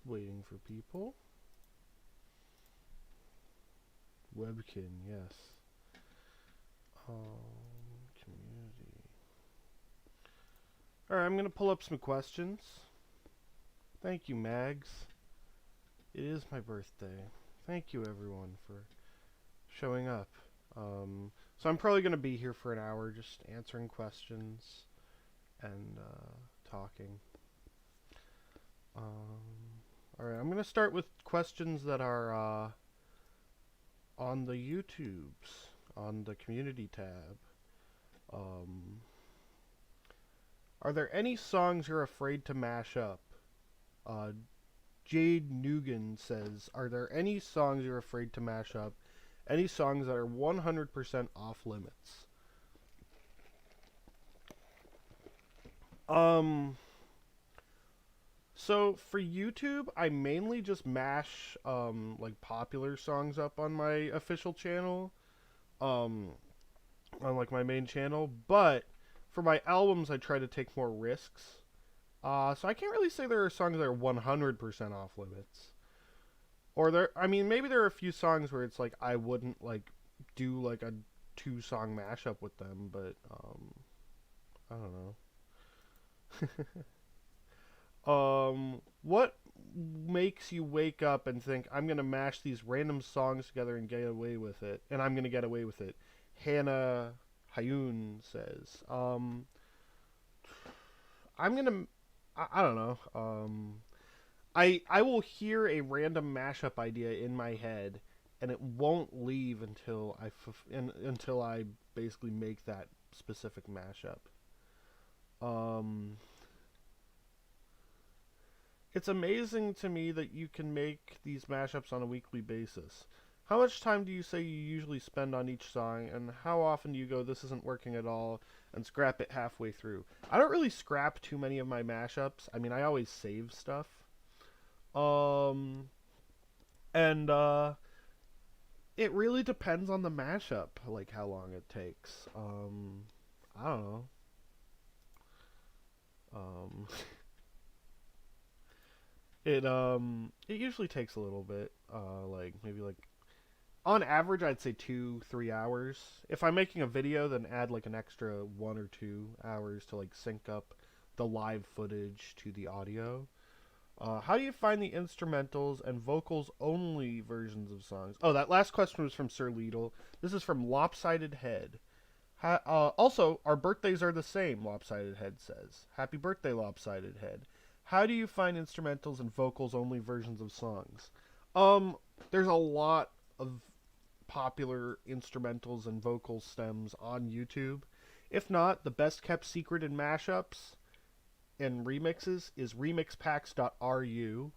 Waiting for people. Webkin, yes. Community. Alright, I'm gonna pull up some questions. Thank you, Mags. It is my birthday. Thank you, everyone, for showing up. So I'm probably gonna be here for an hour just answering questions and talking. Alright, I'm gonna start with questions that are on the YouTubes, on the community tab. Are there any songs you're afraid to mash up? Uh, Jade Nugan says, are there any songs you're afraid to mash up? Any songs that are 100% off limits? Um, so for YouTube, I mainly just mash like popular songs up on my official channel, um, on like my main channel. But for my albums, I try to take more risks. So I can't really say there are songs that are 100% off limits. Or I mean, maybe there are a few songs where it's like I wouldn't like do like a two-song mashup with them, but I don't know. What makes you wake up and think I'm gonna mash these random songs together and get away with it, and I'm gonna get away with it? Hannah Hayun says, I'm gonna, I don't know, I will hear a random mashup idea in my head, and it won't leave until until I basically make that specific mashup. Um, it's amazing to me that you can make these mashups on a weekly basis. How much time do you say you usually spend on each song, and how often do you go, this isn't working at all, and scrap it halfway through? I don't really scrap too many of my mashups. I mean, I always save stuff. Um, and it really depends on the mashup, like how long it takes. I don't know. Um, it usually takes a little bit. Like maybe like on average, I'd say 2-3 hours. If I'm making a video, then add like an extra 1 or 2 hours to like sync up the live footage to the audio. How do you find the instrumentals and vocals only versions of songs? Oh, that last question was from Sir Leadle. This is from Lopsided Head. Also, our birthdays are the same, Lopsided Head says. Happy birthday, Lopsided Head. How do you find instrumentals and vocals only versions of songs? Um, there's a lot of popular instrumentals and vocal stems on YouTube. If not, the best kept secret in mashups and remixes is remixpacks.ru.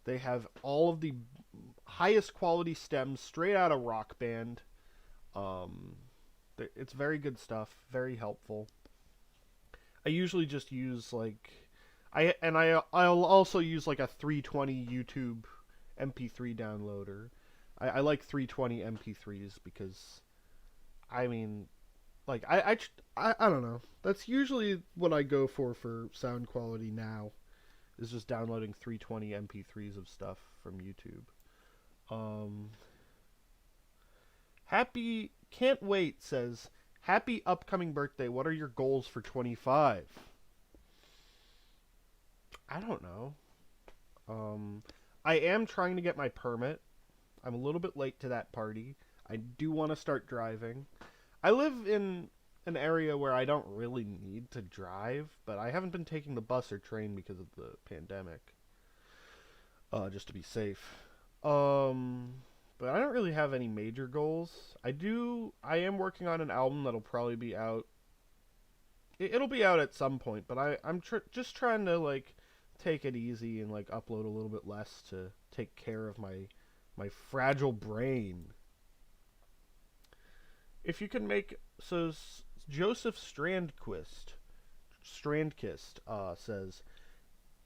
They have all of the highest quality stems straight out of Rock Band. Um, it's very good stuff, very helpful. I usually just use like I'll also use like a 320 YouTube MP3 downloader. I like 320 MP3s because I mean like I don't know. That's usually what I go for sound quality now is just downloading 320 MP3s of stuff from YouTube. Um, Happy can't wait says happy upcoming birthday. What are your goals for 25? I don't know. Um, I am trying to get my permit. I'm a little bit late to that party. I do want to start driving. I live in an area where I don't really need to drive, but I haven't been taking the bus or train because of the pandemic. Just to be safe. Um, but I don't really have any major goals. I am working on an album that'll probably be out. It'll be out at some point, but I'm just trying to like take it easy and like upload a little bit less to take care of my fragile brain. If you can make so Joseph Strandkist says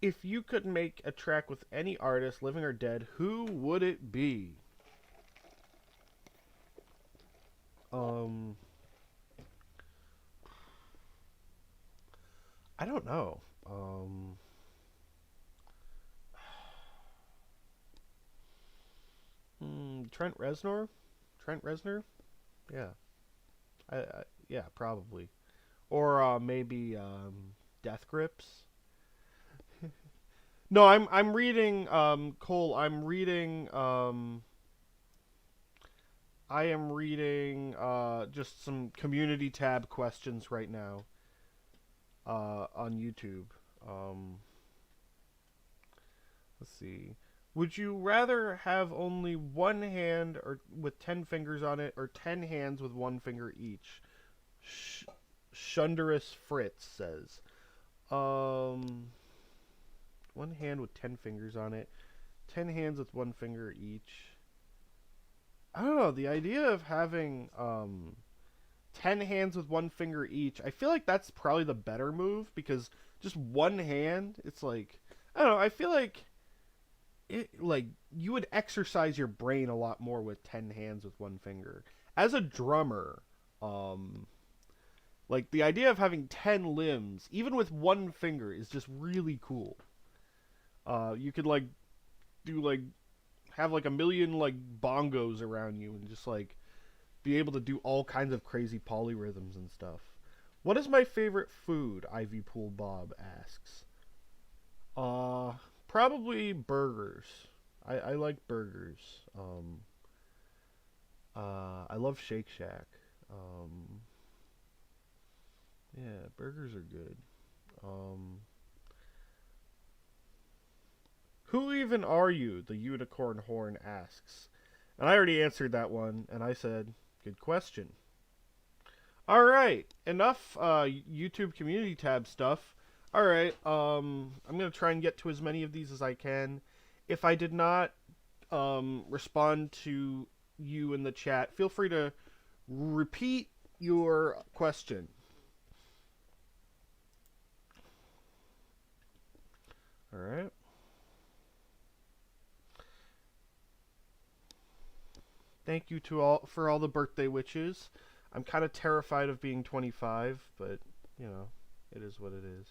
if you could make a track with any artist, living or dead, who would it be? Um, I don't know. Trent Reznor? Trent Reznor? Yeah. Yeah, probably. Or maybe Death Grips. No, I'm reading Cole. I am reading just some community tab questions right now on YouTube. Um, let's see. Would you rather have only one hand or with 10 fingers on it or 10 hands with one finger each? Sh- Shunderous Fritz says. Um, one hand with 10 fingers on it, 10 hands with one finger each. I don't know, the idea of having 10 hands with one finger each, I feel like that's probably the better move because just one hand, it's like, I don't know, I feel like like you would exercise your brain a lot more with 10 hands with one finger. As a drummer, um like the idea of having 10 limbs even with one finger is just really cool. You could like do like have like a million like bongos around you and just like be able to do all kinds of crazy polyrhythms and stuff. What is my favorite food? Ivy Pool Bob asks. Uh, Probably burgers. I like burgers. I love Shake Shack. Um, yeah, burgers are good. Um, who even are you? The unicorn horn asks. And I already answered that one, and I said, good question. All right, enough YouTube community tab stuff. All right, I'm gonna try and get to as many of these as I can. If I did not respond to you in the chat, feel free to repeat your question. All right. Thank you to all for all the birthday wishes. I'm kind of terrified of being 25, but you know, it is what it is.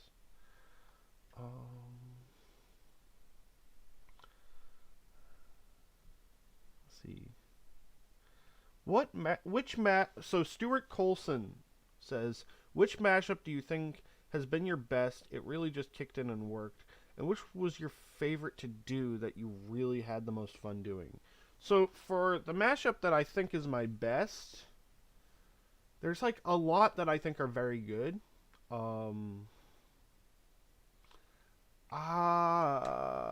Let's see. So Stuart Colson says, which mashup do you think has been your best? It really just kicked in and worked. And which was your favorite to do that you really had the most fun doing? So for the mashup that I think is my best, there's like a lot that I think are very good. Um ah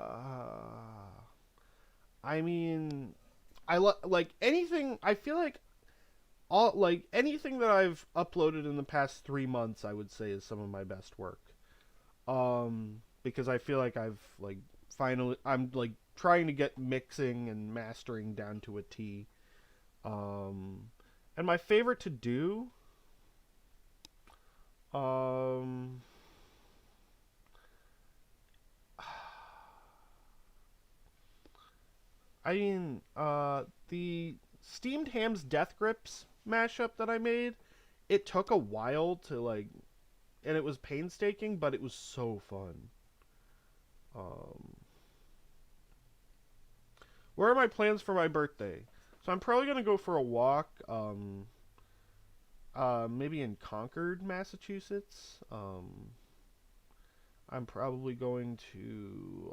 I mean, like anything. I feel like all like anything that I've uploaded in the past 3 months, I would say is some of my best work. Because I feel like I've like finally, I'm like trying to get mixing and mastering down to a T. Um, and my favorite to do, um, I mean, the steamed hams death grips mashup that I made. It took a while to like, and it was painstaking, but it was so fun. Um, where are my plans for my birthday? So I'm probably gonna go for a walk. Maybe in Concord, Massachusetts. I'm probably going to.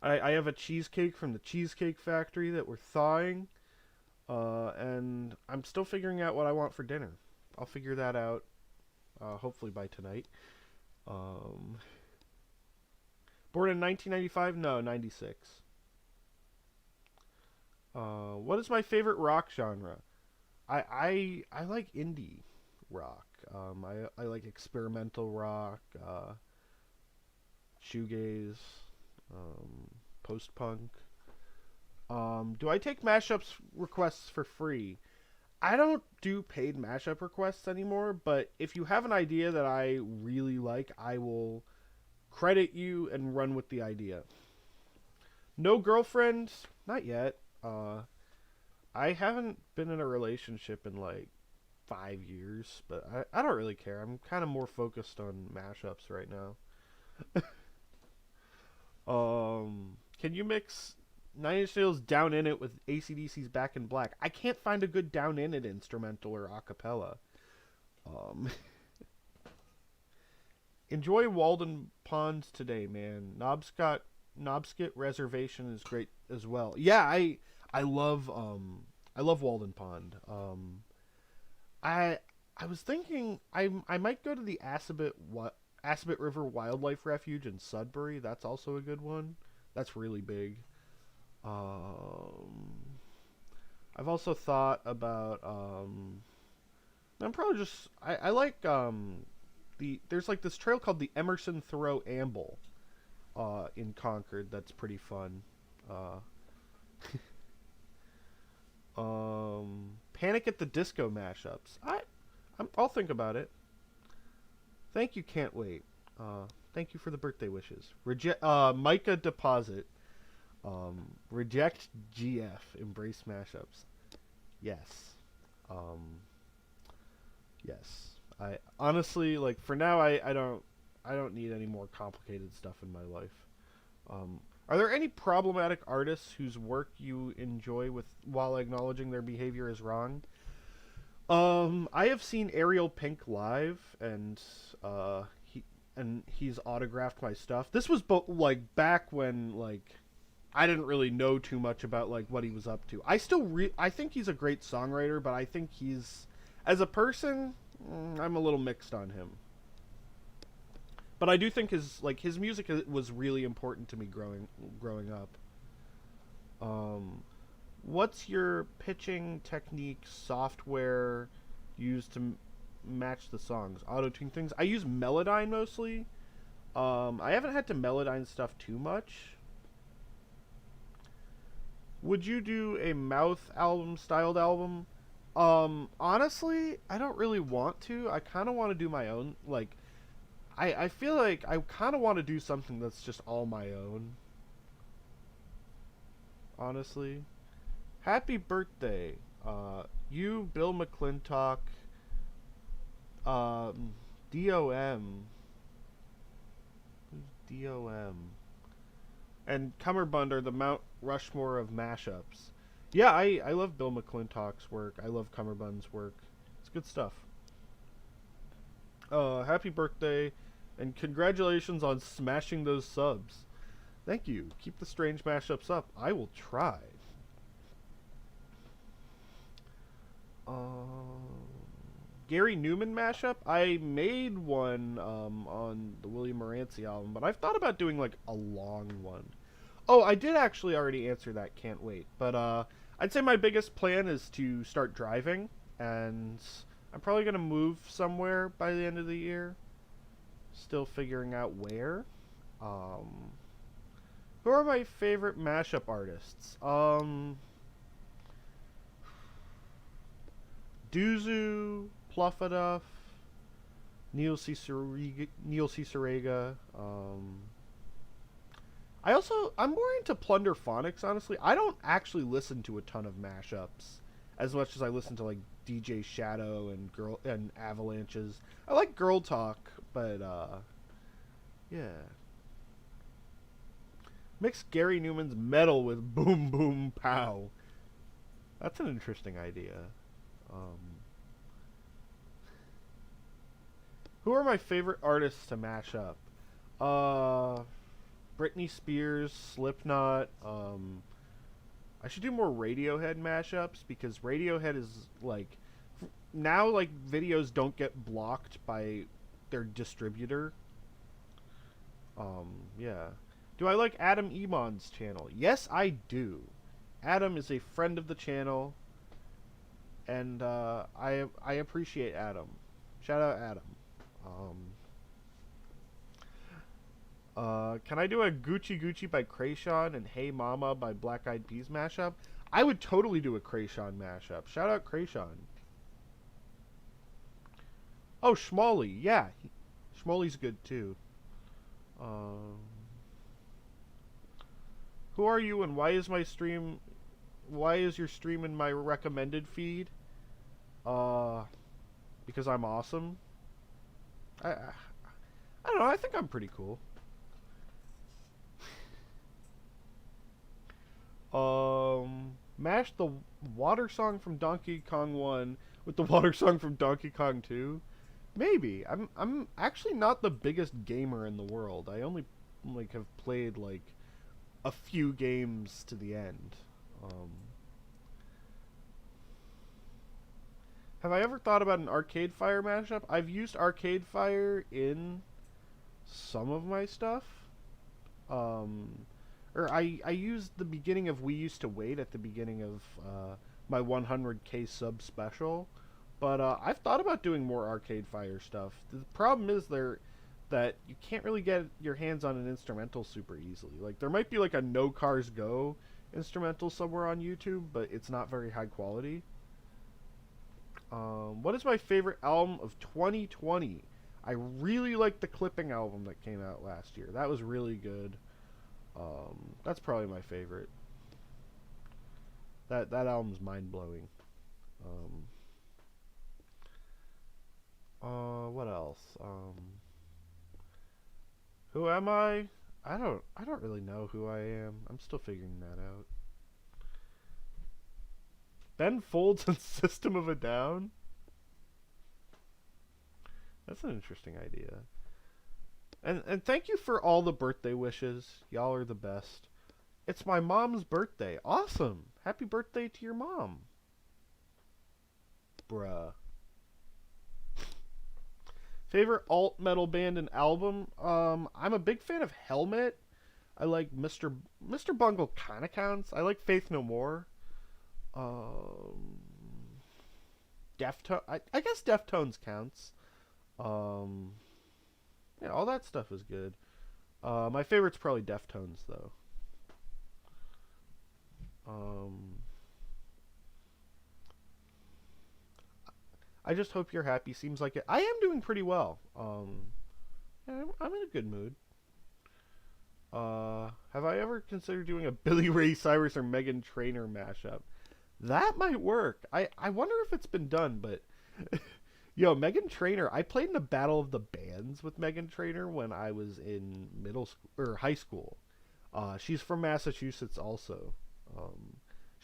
I have a cheesecake from the Cheesecake Factory that we're thawing, and I'm still figuring out what I want for dinner. I'll figure that out hopefully by tonight. Um, Born in 1995? No, 96. What is my favorite rock genre? I like indie rock. I like experimental rock, shoegaze, um, post punk. Do I take mashups requests for free? I don't do paid mashup requests anymore, but if you have an idea that I really like, I will credit you and run with the idea. No girlfriend? Not yet. I haven't been in a relationship in like 5 years, but I don't really care. I'm kind of more focused on mashups right now. Can you mix Nine Inch Nails Down in It with AC/DC's Back in Black. I can't find a good Down in It instrumental or a cappella. Um, enjoy Walden Ponds today, man. Knobscot Reservation is great as well. Yeah, I love Walden Pond. I I was thinking I might go to the Assabet River Wildlife Refuge in Sudbury. That's also a good one. That's really big. Um, I've also thought about I'm probably just I like there's like this trail called the Emerson Thoreau Amble in Concord that's pretty fun. Uh, Panic at the Disco mashups. I'll think about it. Thank you, can't wait. Thank you for the birthday wishes. Micah Deposit. Reject GF. Embrace mashups. Yes. Yes. I honestly like for now I don't need any more complicated stuff in my life. Are there any problematic artists whose work you enjoy with while acknowledging their behavior is wrong? I have seen Ariel Pink live, and he's autographed my stuff. This was like back when like I didn't really know too much about like what he was up to. I think he's a great songwriter, but I think he's as a person, I'm a little mixed on him. But I do think his music was really important to me growing up. What's your pitching technique software used to match the songs? Auto-tune things. I use Melodyne mostly. I haven't had to Melodyne stuff too much. Would you do a mouth album styled album? Honestly, I don't really want to. I kind of want to do my own. Like, I feel like I kind of want to do something that's just all my own. Honestly. Happy birthday. You, Bill McClintock, DOM. Who's DOM? And Cummerbund are the Mount Rushmore of mashups. Yeah, I love Bill McClintock's work. I love Cummerbund's work. It's good stuff. Happy birthday, and congratulations on smashing those subs. Thank you. Keep the strange mashups up. I will try. Gary Newman mashup? I made one on the William Moranci album, but I've thought about doing like a long one. Oh, I did actually already answer that. Can't wait. But I'd say my biggest plan is to start driving, and I'm probably gonna move somewhere by the end of the year. Still figuring out where. Who are my favorite mashup artists? Duzu, Pluffaduff, Neil Cicerega. I'm more into Plunderphonics, honestly. I don't actually listen to a ton of mashups as much as I listen to like DJ Shadow and Avalanches. I like Girl Talk, but yeah. Mix Gary Newman's metal with Boom Boom Pow. That's an interesting idea. Who are my favorite artists to mash up? Britney Spears, Slipknot. I should do more Radiohead mashups because Radiohead is like now like videos don't get blocked by their distributor. Yeah. Do I like Adam Emon's channel? Yes, I do. Adam is a friend of the channel, and I appreciate Adam. Shout out Adam. Can I do a Gucci Gucci by Krayshawn and Hey Mama by Black Eyed Peas mashup? I would totally do a Krayshawn mashup. Shout out Krayshawn. Oh, Schmally. Yeah. Schmally's good too. Who are you and why is your stream in my recommended feed? Because I'm awesome. I don't know, I think I'm pretty cool. Mash the water song from Donkey Kong 1 with the water song from Donkey Kong 2? Maybe. I'm actually not the biggest gamer in the world. I only like have played like a few games to the end. Um, have I ever thought about an Arcade Fire mashup? I've used Arcade Fire in some of my stuff. Um, or I used the beginning of We Used to Wait at the beginning of my 100K sub special. But I've thought about doing more Arcade Fire stuff. The problem is that you can't really get your hands on an instrumental super easily. Like there might be like a No Cars Go instrumental somewhere on YouTube, but it's not very high quality. What is my favorite album of 2020? I really like the Clipping album that came out last year. That was really good. That's probably my favorite. That album's mind blowing. Um, what else? Who am I? I don't really know who I am. I'm still figuring that out. Ben Folds and System of a Down? That's an interesting idea. And thank you for all the birthday wishes. Y'all are the best. It's my mom's birthday. Awesome. Happy birthday to your mom. Bruh. Favorite alt metal band and album? I'm a big fan of Helmet. I like Mr. Bungle kinda counts. I like Faith No More. Um I guess Deftones counts. Um yeah, all that stuff is good. My favorite's probably Deftones though. Um I just hope you're happy. Seems like it. I am doing pretty well. Yeah, I'm in a good mood. Have I ever considered doing a Billy Ray Cyrus or Megan Trainor mashup? That might work. I wonder if it's been done, but yo, Megan Trainor. I played in a battle of the bands with Megan Trainor when I was in middle school or high school. She's from Massachusetts also.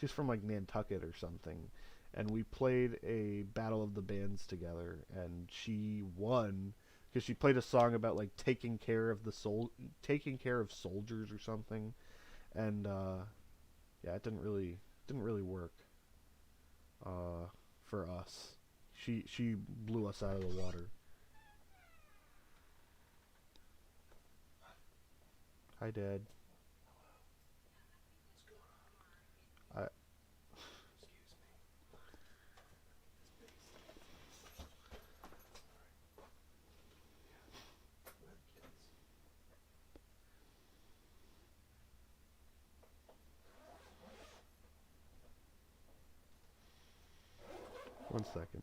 She's from like Nantucket or something, and we played a battle of the bands together, and she won because she played a song about like taking care of soldiers or something, and yeah, it didn't really work for us. She blew us out of the water. Hi, Dad. I 1 second.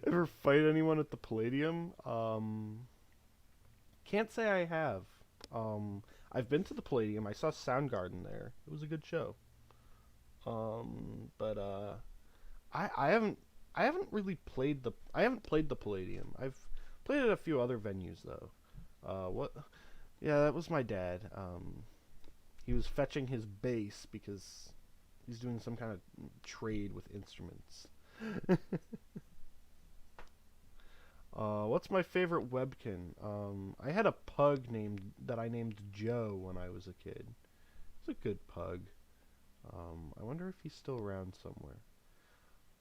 Ever fight anyone at the Palladium? Can't say I have. I've been to the Palladium. I saw Soundgarden there. It was a good show. But I haven't really played the Palladium. I've played at a few other venues though. What? Yeah, that was my dad. He was fetching his bass because he's doing some kind of trade with instruments. What's my favorite webkin? I had a pug that I named Joe when I was a kid. It's a good pug. I wonder if he's still around somewhere.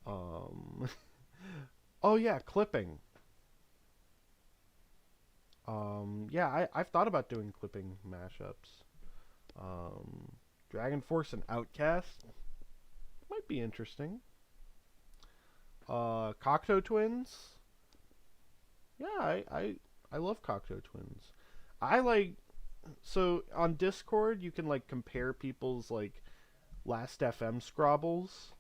Um, Oh yeah, clipping. Yeah, I've thought about doing clipping mashups. Um, Dragon Force and Outcast might be interesting. Cocteau Twins. Yeah, I love Cocteau Twins. I like so on Discord you can like compare people's like last FM scrobbles,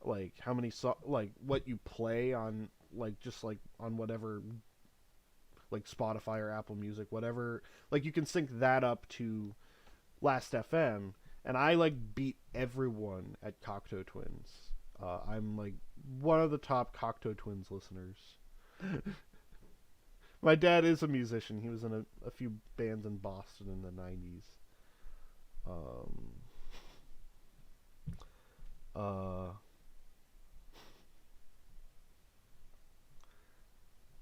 like how many like what you play on like just like on whatever like Spotify or Apple Music, whatever. Like you can sync that up to last FM, and I like beat everyone at Cocteau Twins. I'm like one of the top Cocteau Twins listeners. My dad is a musician. He was in a few bands in Boston in the '90s. Um, uh,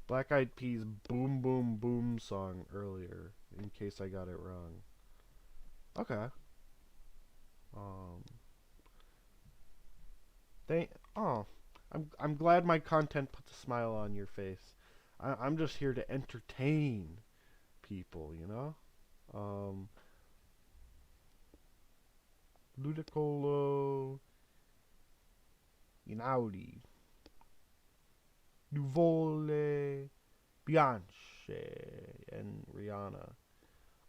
Black Eyed Peas "Boom Boom Boom" song earlier, in case I got it wrong. Okay. Um, they oh, I'm glad my content puts a smile on your face. I'm just here to entertain people, you know. Um, Ludicolo, Inaudi, Nuvole, Bianche, and Rihanna.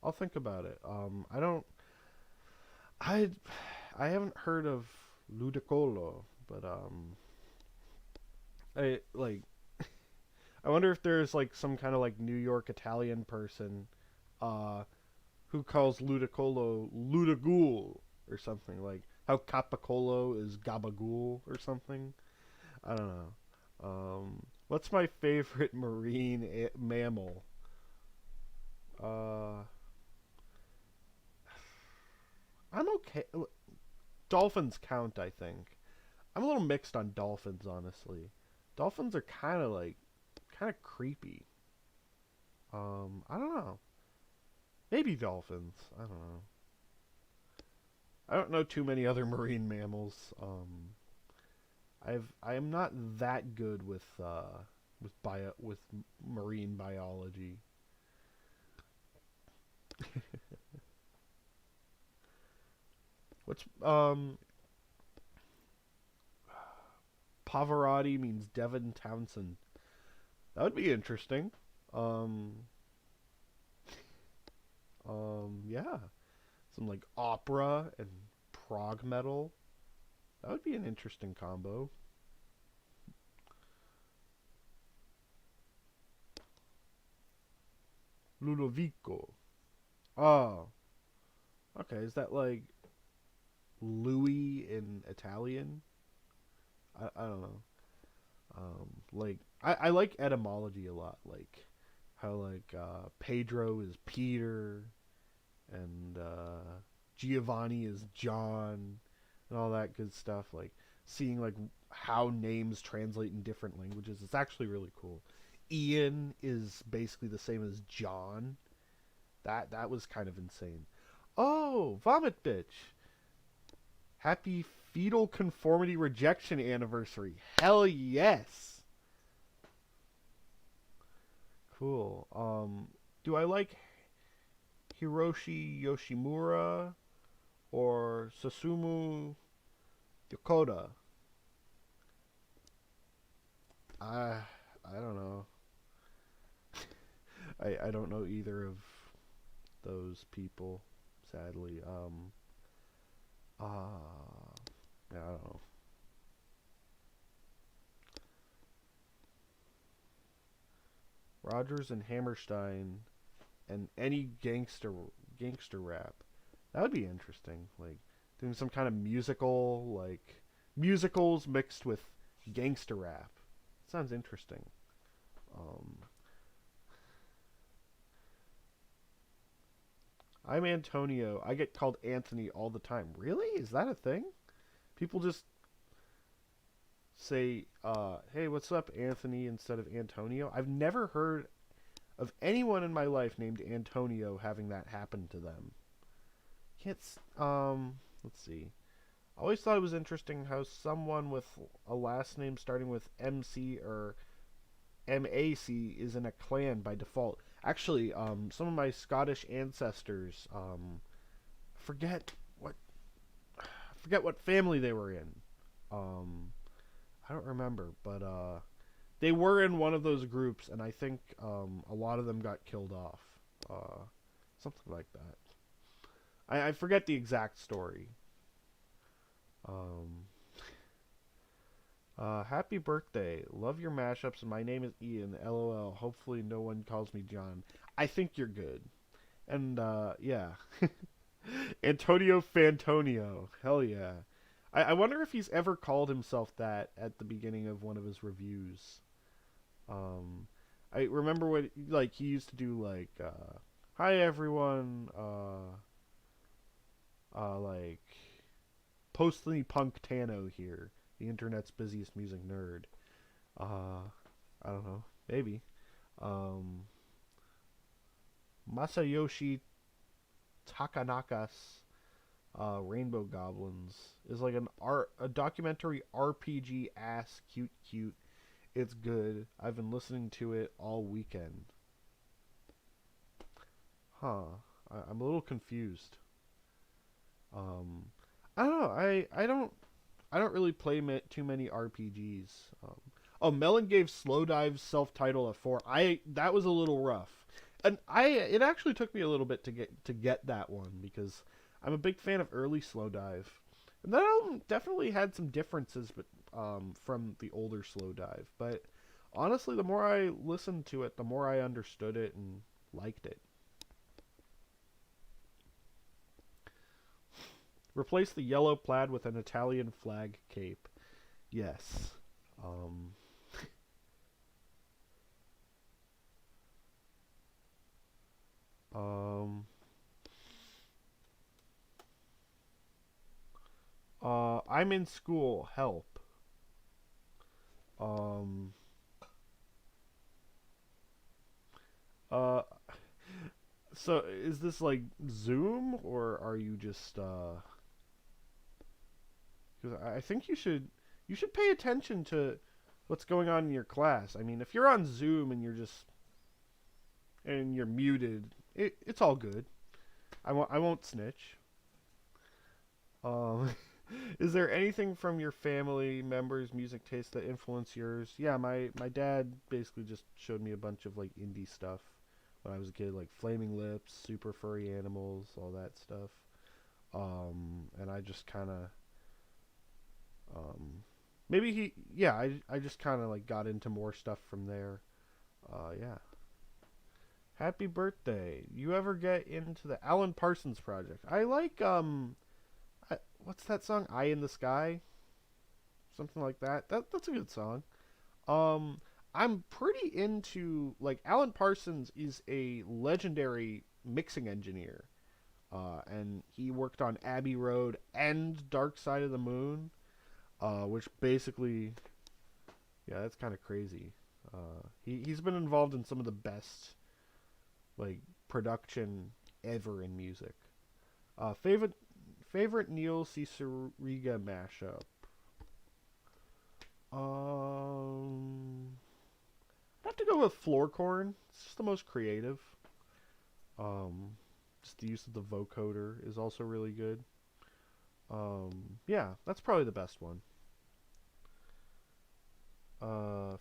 I'll think about it. I don't. I I haven't heard of Ludicolo, but I like. I wonder if there's like some kind of like New York Italian person, uh, who calls Ludicolo Ludagool or something like how Capicolo is Gabagool or something. I don't know. What's my favorite marine mammal? Uh, I'm okay. Dolphins count, I think. I'm a little mixed on dolphins, honestly. Dolphins are kind of creepy. I don't know. Maybe dolphins. I don't know. I don't know too many other marine mammals. I am not that good with marine biology. What's Pavarotti means Devin Townsend. That would be interesting. Um, yeah, some like opera and prog metal. That would be an interesting combo. Ludovico. Oh, okay. Is that like Louis in Italian? I don't know. Like I like etymology a lot. Like how like Pedro is Peter and Giovanni is John and all that good stuff. Like seeing like how names translate in different languages. It's actually really cool. Ian is basically the same as John. That was kind of insane. Oh, vomit bitch! Happy fetal conformity rejection anniversary. Hell yes. Cool. Do I like Hiroshi Yoshimura or Susumu Yokota? I don't know. I don't know either of those people, sadly. Yeah, I don't know. Rogers and Hammerstein and any gangster rap. That would be interesting. Like doing some kind of musical, like musicals mixed with gangster rap. Sounds interesting. Um, I'm Antonio. I get called Anthony all the time. Really? Is that a thing? People just say, "Hey, what's up, Anthony?" instead of Antonio. I've never heard of anyone in my life named Antonio having that happen to them. Can't. Let's see. I always thought it was interesting how someone with a last name starting with MC or MAC is in a clan by default. Actually, some of my Scottish ancestors, forget what forget what family they were in. Um, I don't remember, but they were in one of those groups, and I think a lot of them got killed off. Something like that. I forget the exact story. Um, Happy birthday. Love your mashups, and my name is Ian. LOL. Hopefully no one calls me John. I think you're good. And, yeah. Antonio Fantonio. Hell yeah. I wonder if he's ever called himself that at the beginning of one of his reviews. Um, I remember what, like, he used to do, like, hi everyone, like, Postly Punk Tano here, the internet's busiest music nerd. I don't know, maybe. Um, Masayoshi Takanaka's Rainbow Goblins is like a documentary RPG ass cute. It's good. I've been listening to it all weekend. Huh. I'm a little confused. Um, I don't know. I don't really play too many RPGs. Oh, Melon gave Slow Dive's self-title a 4. That was a little rough, and it actually took me a little bit to get that one because I'm a big fan of early Slow Dive, and that album definitely had some differences, but from the older Slow Dive. But honestly, the more I listened to it, the more I understood it and liked it. Replace the yellow plaid with an Italian flag cape. Yes. Um, um, I'm in school. Help. Um, uh, so is this like Zoom or are you just because I think you should pay attention to what's going on in your class. I mean, if you're on Zoom and you're muted, it's all good. I won't snitch. Um, is there anything from your family members' music taste that influence yours? Yeah, my dad basically just showed me a bunch of like indie stuff when I was a kid, like Flaming Lips, Super Furry Animals, all that stuff. And I just kind of um, maybe yeah, I just kind of like got into more stuff from there. Yeah. Happy birthday. You ever get into the Alan Parsons Project? I like what's that song? Eye in the Sky? Something like that. That's a good song. Um I'm pretty into like Alan Parsons is a legendary mixing engineer. And he worked on Abbey Road and Dark Side of the Moon, which basically, yeah, that's kind of crazy. He's been involved in some of the best like production ever in music. Favorite Neil Cicerega mashup. I have to go with Floorcorn. It's just the most creative. Um, just the use of the vocoder is also really good. Yeah, that's probably the best one.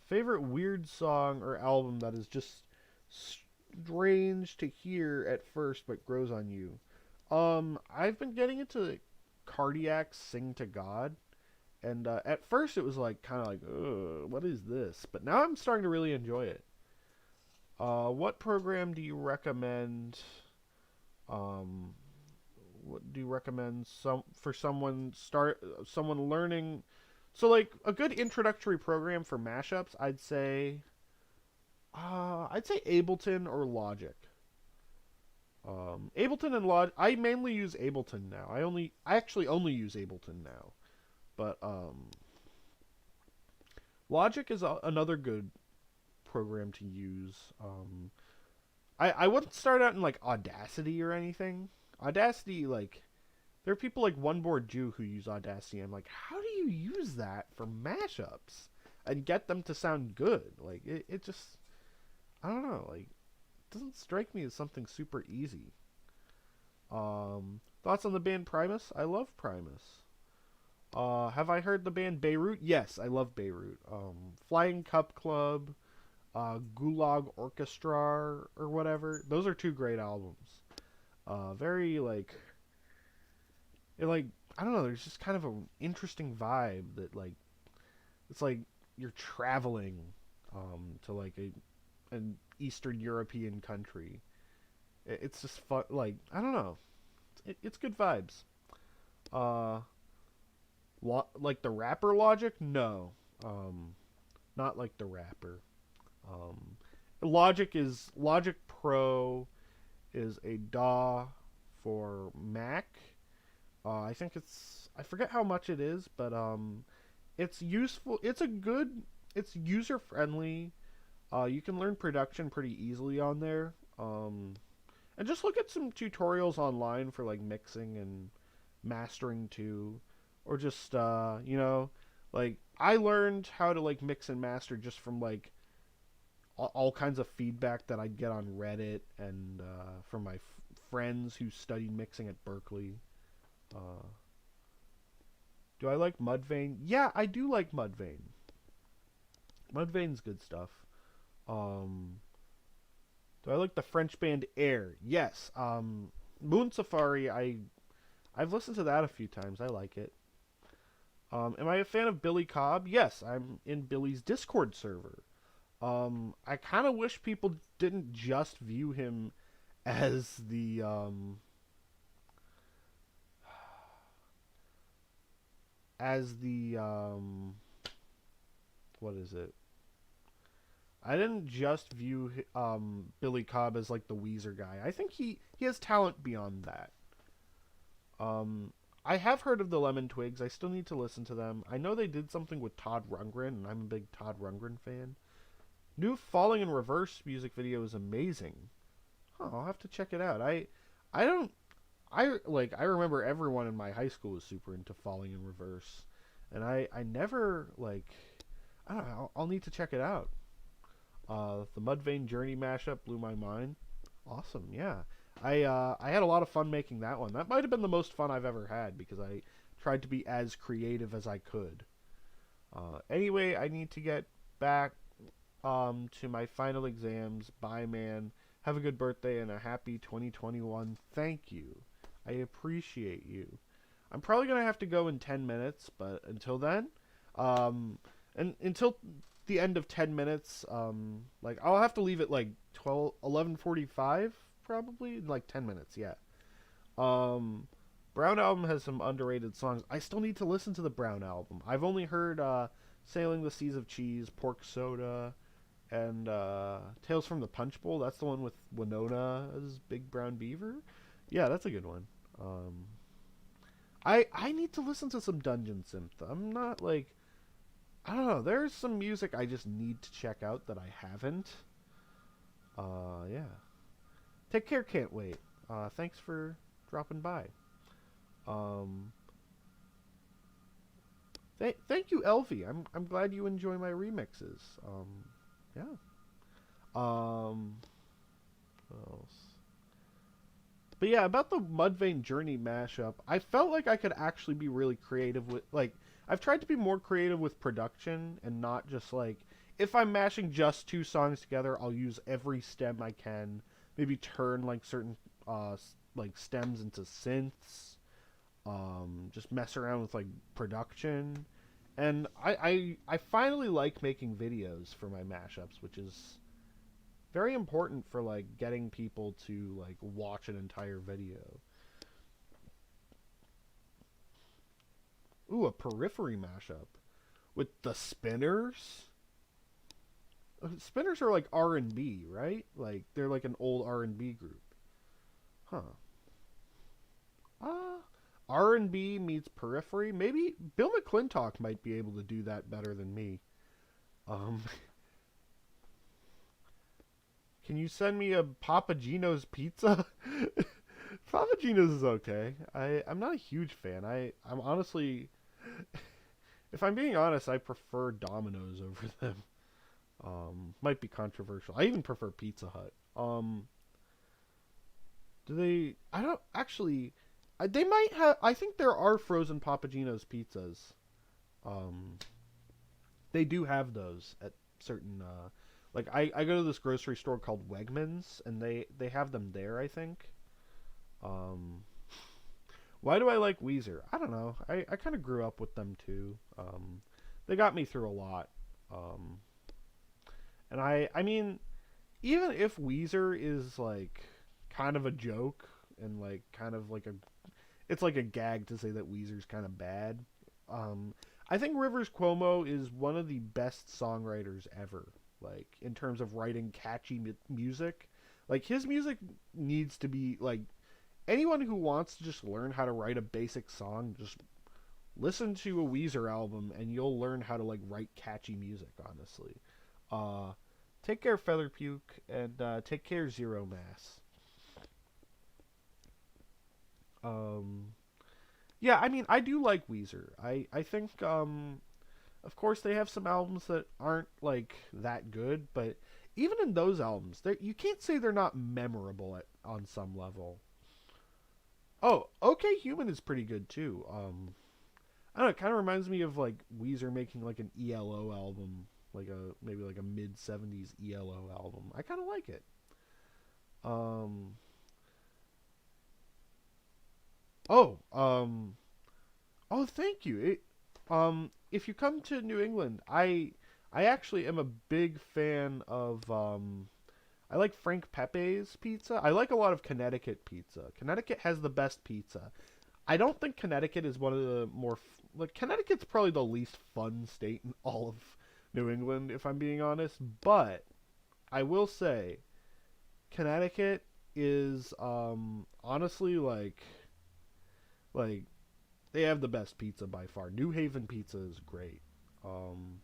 Favorite weird song or album that is just strange to hear at first but grows on you. I've been getting into Cardiac's Sing to God, and at first it was like kind of like, ugh, what is this? But now I'm starting to really enjoy it. What program do you recommend? Um, what do you recommend for someone learning? So like a good introductory program for mashups, I'd say Ableton or Logic. Ableton and Logic. I mainly use Ableton now. I actually only use Ableton now, but Logic is another good program to use. I wouldn't start out in like Audacity or anything. Audacity, like, there are people like One Board Jew who use Audacity. I'm like, how do you use that for mashups? and get them to sound good. Like it just I don't know, like it doesn't strike me as something super easy. Thoughts on the band Primus? I love Primus. Have I heard the band Beirut? Yes, I love Beirut. Flying Cup Club, Gulag Orchestra or whatever. Those are two great albums. Very like I don't know. There's just kind of an interesting vibe that like it's like you're traveling to like an Eastern European country. It's just fun. Like I don't know. It's good vibes. Uh, like the rapper Logic? No, um, not like the rapper. Um, Logic Pro is a DAW for Mac. I think I forget how much it is, but it's useful. It's user friendly. You can learn production pretty easily on there. And just look at some tutorials online for like mixing and mastering too, or just like I learned how to like mix and master just from like all kinds of feedback that I'd get on Reddit and from my friends who studied mixing at Berkeley. Uh, do I like Mudvayne? Yeah, I do like Mudvayne. Mudvayne's good stuff. Um, do I like the French band Air? Yes. Moon Safari. I've listened to that a few times. I like it. Am I a fan of Billy Cobb? Yes, I'm in Billy's Discord server. I kind of wish people didn't just view him as the what is it? I didn't just view Billy Cobb as like the Weezer guy. I think he has talent beyond that. Um, I have heard of the Lemon Twigs. I still need to listen to them. I know they did something with Todd Rundgren, and I'm a big Todd Rundgren fan. New Falling in Reverse music video is amazing. Huh, I'll have to check it out. I don't I remember everyone in my high school was super into Falling in Reverse, and I never like I don't know. I'll need to check it out. The Mudvayne Journey mashup blew my mind. Awesome, yeah. I had a lot of fun making that one. That might have been the most fun I've ever had because I tried to be as creative as I could. Anyway, I need to get back to my final exams. Bye, man. Have a good birthday and a happy 2021. Thank you. I appreciate you. I'm probably gonna have to go in 10 minutes, but until then, and until the end of 10 minutes, like I'll have to leave at like 11:45 probably in like 10 minutes. Yeah. Um, Brown album has some underrated songs. I still need to listen to the Brown album. I've only heard Sailing the Seas of Cheese, Pork Soda, and Tales from the Punch Bowl. That's the one with Winona as Big Brown Beaver. Yeah, that's a good one. Um, I need to listen to some Dungeon Synth. I'm not like I don't know. There's some music I just need to check out that I haven't. Yeah. Take care. Can't wait. Thanks for dropping by. Um, thank you, Elvie. I'm glad you enjoy my remixes. Yeah. Um, what else? But yeah, about the Mudvayne Journey mashup, I felt like I could actually be really creative with like I've tried to be more creative with production and not just like if I'm mashing just two songs together, I'll use every stem I can. Maybe turn like certain like stems into synths. Just mess around with like production. And I finally like making videos for my mashups, which is very important for like getting people to like watch an entire video. Ooh, a Periphery mashup with the Spinners. Spinners are like R&B, right? Like they're like an old R&B group. Huh. Uh R&B meets Periphery. Maybe Bill McClintock might be able to do that better than me. Um Can you send me a Papa Gino's pizza? Papa Gino's is okay. I'm not a huge fan. I'm honestly If I'm being honest, I prefer Domino's over them. Might be controversial. I even prefer Pizza Hut. Do they? I don't actually. They might have. I think there are frozen Papagino's pizzas. Um, they do have those at certain. Like I go to this grocery store called Wegmans, and they have them there. I think. Um, why do I like Weezer? I don't know. I kind of grew up with them too. They got me through a lot. Um, and I mean, even if Weezer is like kind of a joke and like kind of like a it's like a gag to say that Weezer's kind of bad. Um, I think Rivers Cuomo is one of the best songwriters ever. Like in terms of writing catchy music, like his music needs to be like anyone who wants to just learn how to write a basic song, just listen to a Weezer album and you'll learn how to like write catchy music. Honestly, uh, take care, Feather Puke, and take care, Zero Mass. Um, yeah, I mean, I do like Weezer. I think, of course, they have some albums that aren't like that good, but even in those albums, you can't say they're not memorable on some level. Oh, Okay Human is pretty good too. I don't know, it kind of reminds me of like Weezer making like an ELO album, like a maybe like a mid '70s ELO album. I kind of like it. Um, oh, oh, thank you. If you come to New England, I actually am a big fan of I like Frank Pepe's pizza. I like a lot of Connecticut pizza. Connecticut has the best pizza. I don't think Connecticut is one of the like Connecticut's probably the least fun state in all of New England, if I'm being honest. But I will say Connecticut is honestly like they have the best pizza by far. New Haven pizza is great. Um,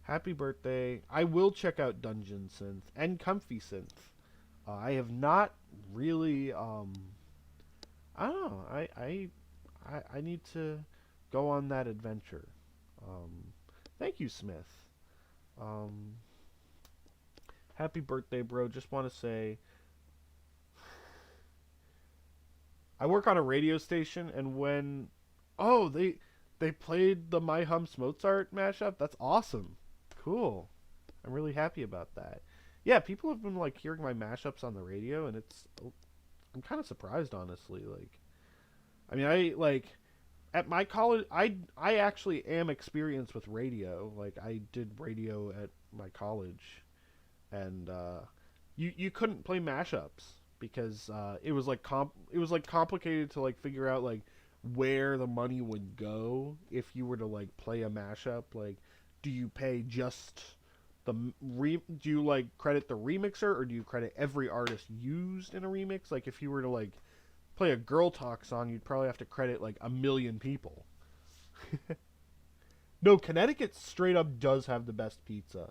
Happy birthday! I will check out Dungeon Synth and Comfy Synth. I have not really. I don't know. I need to go on that adventure. Um, Thank you, Smith. Um, Happy birthday, bro! Just want to say I work on a radio station, and when oh they played the My Humps Mozart mashup. That's awesome. Cool. I'm really happy about that. Yeah, people have been like hearing my mashups on the radio, and I'm kind of surprised, honestly. Like, I mean, I like at my college, I actually am experienced with radio. Like, I did radio at my college, and you couldn't play mashups because it was like complicated to like figure out like where the money would go if you were to like play a mashup. Like, do you pay just do you like credit the remixer or do you credit every artist used in a remix? Like, if you were to like play a girl talk song, you'd probably have to credit like a million people. No, Connecticut straight up does have the best pizza.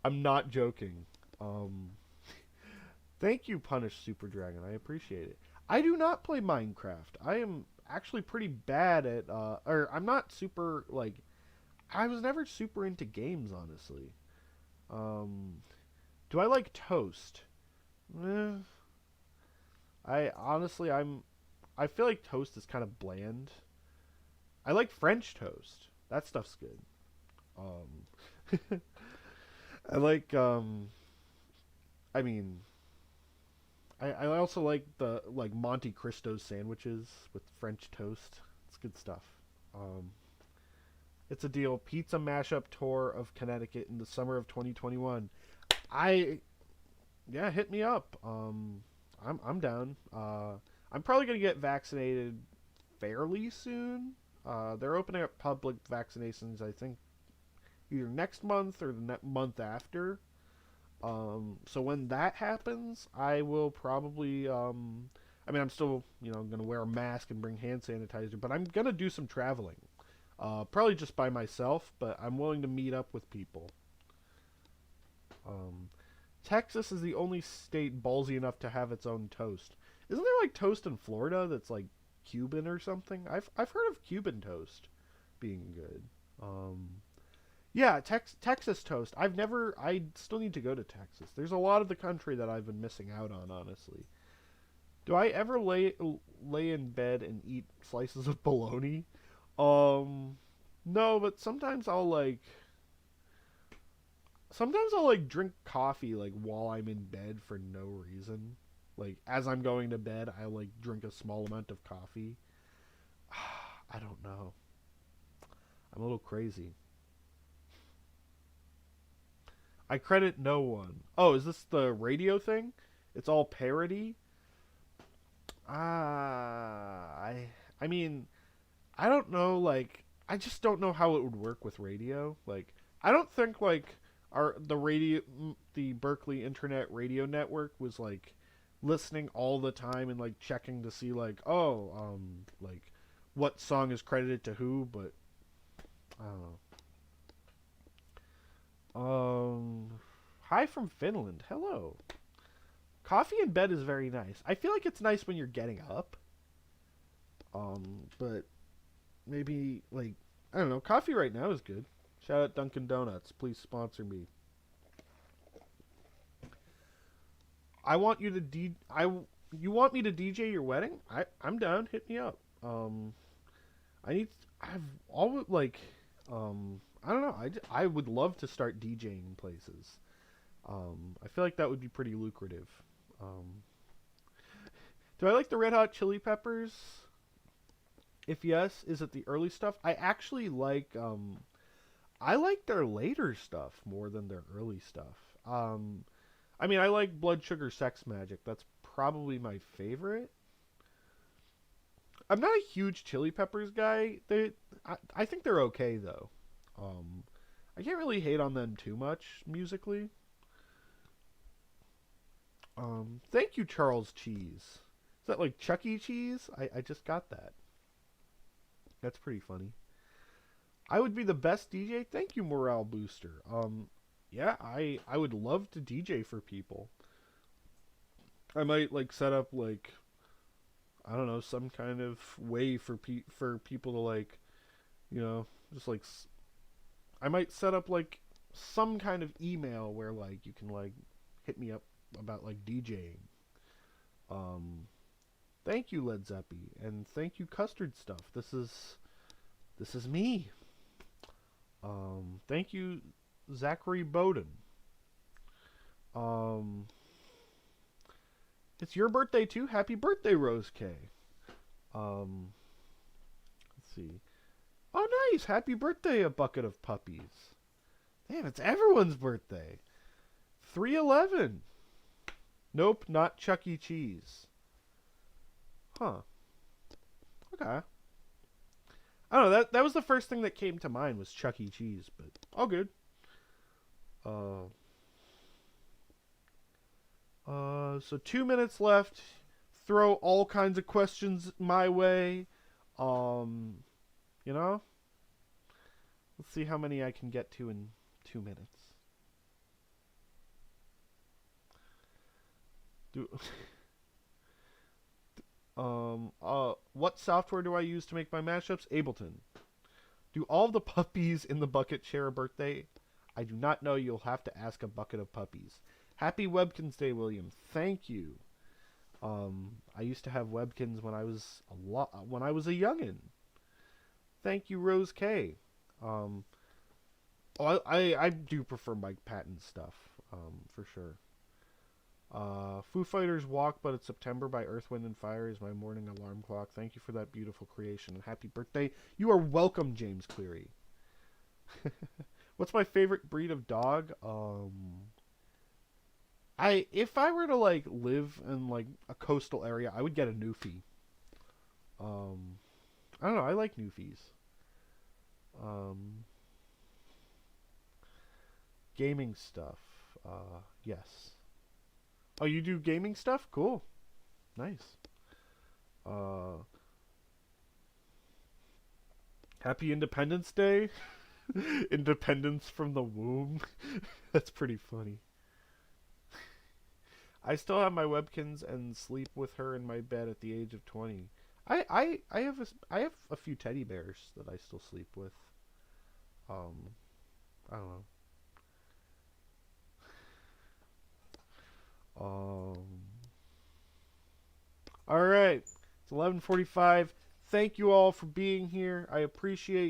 I'm not joking. Um, Thank you, Punish Super Dragon. I appreciate it. I do not play Minecraft. I am actually pretty bad at, or I'm not super, like, I was never super into games, honestly. Um, do I like toast? Eh, I feel like toast is kind of bland. I like French toast. That stuff's good. Um, I like, I mean, I also like the like Monte Cristo sandwiches with French toast. It's good stuff. Um, it's a deal. Pizza mashup tour of Connecticut in the summer of 2021. I Yeah, hit me up. I'm down. I'm probably gonna get vaccinated fairly soon. They're opening up public vaccinations. I think either next month or the month after. So when that happens, I will probably, I mean, I'm still, gonna wear a mask and bring hand sanitizer, but I'm gonna do some traveling. Probably just by myself, but I'm willing to meet up with people. Um, Texas is the only state ballsy enough to have its own toast. Isn't there like toast in Florida that's like Cuban or something? I've heard of Cuban toast. being good. Um, yeah, Texas toast. I've never. I still need to go to Texas. There's a lot of the country that I've been missing out on, honestly. Do I ever lay in bed and eat slices of bologna? Um, no, but sometimes I'll like drink coffee like while I'm in bed for no reason. Like as I'm going to bed, I like drink a small amount of coffee. I don't know. I'm a little crazy. I credit no one. Oh, is this the radio thing? It's all parody? I mean, I don't know, like I just don't know how it would work with radio. Like I don't think like the Berkeley Internet Radio Network was like listening all the time and like checking to see like, oh, like what song is credited to who, but I don't know. Hi from Finland. Hello. Coffee in bed is very nice. I feel like it's nice when you're getting up. But maybe like I don't know. Coffee right now is good. Shout out Dunkin' Donuts. Please sponsor me. I want you to you want me to DJ your wedding? I'm down. Hit me up. I need I've always like I don't know. I would love to start DJing places. I feel like that would be pretty lucrative. Um, do I like the Red Hot Chili Peppers? If yes, is it the early stuff? I like their later stuff more than their early stuff. I mean I like Blood Sugar Sex Magic. That's probably my favorite. I'm not a huge Chili Peppers guy. I think they're okay though. Um, I can't really hate on them too much musically. Thank you, Charles Cheese. Is that like Chuck E. Cheese? I just got that. That's pretty funny. I would be the best DJ. Thank you, Morale Booster. Yeah, I would love to DJ for people. I might like set up like I don't know some kind of way for people to like just like I might set up like some kind of email where like you can like hit me up about like DJing. Um, Thank you, Led Zeppy, and thank you, Custard Stuff. This is me. Thank you, Zachary Bowden. Um, it's your birthday too. Happy birthday, Rose K. Um, let's see. Oh, nice. Happy birthday, a bucket of puppies. Damn, it's everyone's birthday. 311. Nope, not Chuck E. Cheese. Huh. Okay. I don't know. That was the first thing that came to mind was Chuck E. Cheese, but all good. Uh, so 2 minutes left. Throw all kinds of questions my way. Um, you know, let's see how many I can get to in 2 minutes. Do what software do I use to make my mashups? Ableton. Do all the puppies in the bucket share a birthday? I do not know. You'll have to ask a bucket of puppies. Happy Webkins Day, William. Thank you. I used to have Webkins when I was a youngin. Thank you, Rose K. Um, I do prefer Mike Patton stuff, for sure. Foo Fighters Walk, but it's September by Earth, Wind, and Fire is my morning alarm clock. Thank you for that beautiful creation and happy birthday. You are welcome, James Cleary. What's my favorite breed of dog? If I were to like live in like a coastal area, I would get a Newfie. Um, I don't know. I like Newfies. Um, Gaming stuff. Yes. Oh, you do gaming stuff? Cool. Nice. Uh, Happy Independence Day. Independence from the womb. That's pretty funny. I still have my Webkins and sleep with her in my bed at the age of 20. I have a few teddy bears that I still sleep with. I don't know. All right. It's 11:45. Thank you all for being here. I appreciate